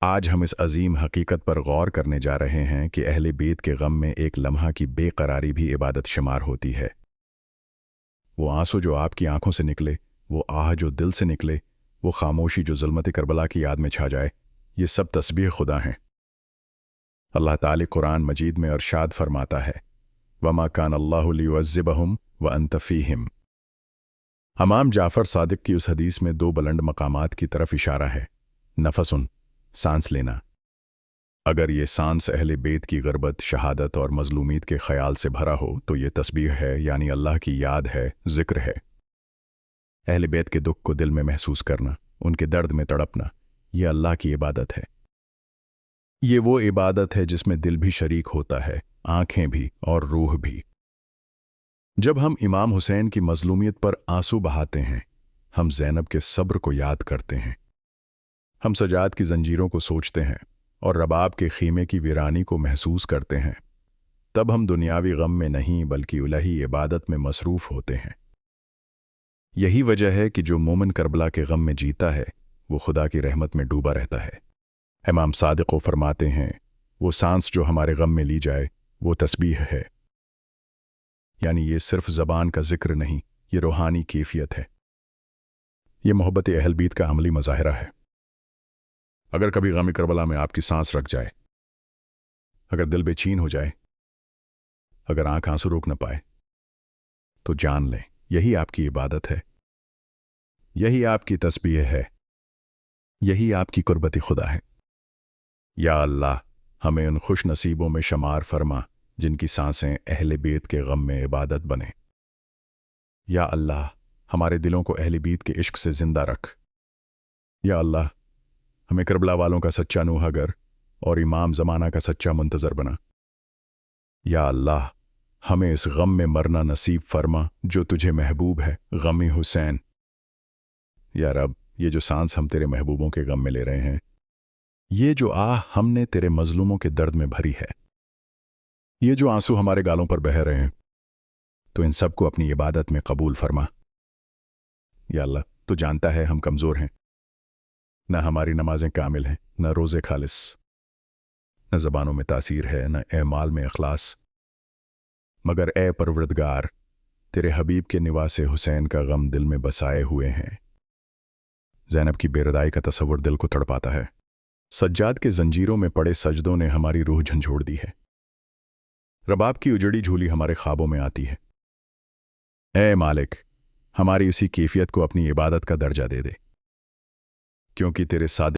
آج ہم اس عظیم حقیقت پر غور کرنے جا رہے ہیں کہ اہل بیت کے غم میں ایک لمحہ کی بے قراری بھی عبادت شمار ہوتی ہے۔ وہ آنسو جو آپ کی آنکھوں سے نکلے، وہ آہ جو دل سے نکلے، وہ خاموشی جو ظلمت کربلا کی یاد میں چھا جائے، یہ سب تسبیح خدا ہیں۔ اللہ تعالی قرآن مجید میں ارشاد فرماتا ہے، وَمَا كَانَ اللَّهُ لِيُعَذِّبَهُمْ وَأَنْتَ فِيهِمْ۔ امام جعفر صادق کی اس حدیث میں دو بلند مقامات کی طرف اشارہ ہے۔ نفسن، سانس لینا۔ اگر یہ سانس اہل بیت کی غربت، شہادت اور مظلومیت کے خیال سے بھرا ہو تو یہ تسبیح ہے، یعنی اللہ کی یاد ہے، ذکر ہے۔ اہل بیت کے دکھ کو دل میں محسوس کرنا، ان کے درد میں تڑپنا، یہ اللہ کی عبادت ہے۔ یہ وہ عبادت ہے جس میں دل بھی شریک ہوتا ہے، آنکھیں بھی اور روح بھی۔ جب ہم امام حسین کی مظلومیت پر آنسو بہاتے ہیں، ہم زینب کے صبر کو یاد کرتے ہیں۔ ہم سجاد کی زنجیروں کو سوچتے ہیں اور رباب کے خیمے کی ویرانی کو محسوس کرتے ہیں۔ تب ہم دنیاوی غم میں نہیں بلکہ الہی عبادت میں مصروف ہوتے ہیں۔ یہی وجہ ہے کہ جو مومن کربلا کے غم میں جیتا ہے، وہ خدا کی رحمت میں ڈوبا رہتا ہے۔ امام صادق کو فرماتے ہیں، وہ سانس جو ہمارے غم میں لی جائے، وہ تسبیح ہے۔ یعنی یہ صرف زبان کا ذکر نہیں، یہ روحانی کیفیت ہے۔ یہ محبت اہل بیت کا عملی مظاہرہ ہے۔ اگر کبھی غم کربلا میں آپ کی سانس رک جائے، اگر دل بے چین ہو جائے، اگر آنکھ آنسو روک نہ پائے، تو جان لیں یہی آپ کی عبادت ہے، یہی آپ کی تسبیح ہے، یہی آپ کی قربت خدا ہے۔ یا اللہ، ہمیں ان خوش نصیبوں میں شمار فرما جن کی سانسیں اہل بیت کے غم میں عبادت بنیں۔ یا اللہ، ہمارے دلوں کو اہل بیت کے عشق سے زندہ رکھ۔ یا اللہ، ہمیں کربلا والوں کا سچا نوحہ گر اور امام زمانہ کا سچا منتظر بنا۔ یا اللہ، ہمیں اس غم میں مرنا نصیب فرما جو تجھے محبوب ہے، غم حسین۔ یا رب، یہ جو سانس ہم تیرے محبوبوں کے غم میں لے رہے ہیں، یہ جو آہ ہم نے تیرے مظلوموں کے درد میں بھری ہے، یہ جو آنسو ہمارے گالوں پر بہہ رہے ہیں، تو ان سب کو اپنی عبادت میں قبول فرما۔ یا اللہ، تو جانتا ہے ہم کمزور ہیں، نہ ہماری نمازیں کامل ہیں، نہ روزے خالص، نہ زبانوں میں تاثیر ہے، نہ اعمال میں اخلاص، مگر اے پروردگار، تیرے حبیب کے نواس حسین کا غم دل میں بسائے ہوئے ہیں۔ زینب کی بے ردائی کا تصور دل کو تڑپاتا ہے۔ سجاد کے زنجیروں میں پڑے سجدوں نے ہماری روح جھنجھوڑ دی ہے۔ رباب کی اجڑی جھولی ہمارے خوابوں میں آتی ہے۔ اے مالک، ہماری اسی کیفیت کو اپنی عبادت کا درجہ دے دے، کیونکہ تیرے صادق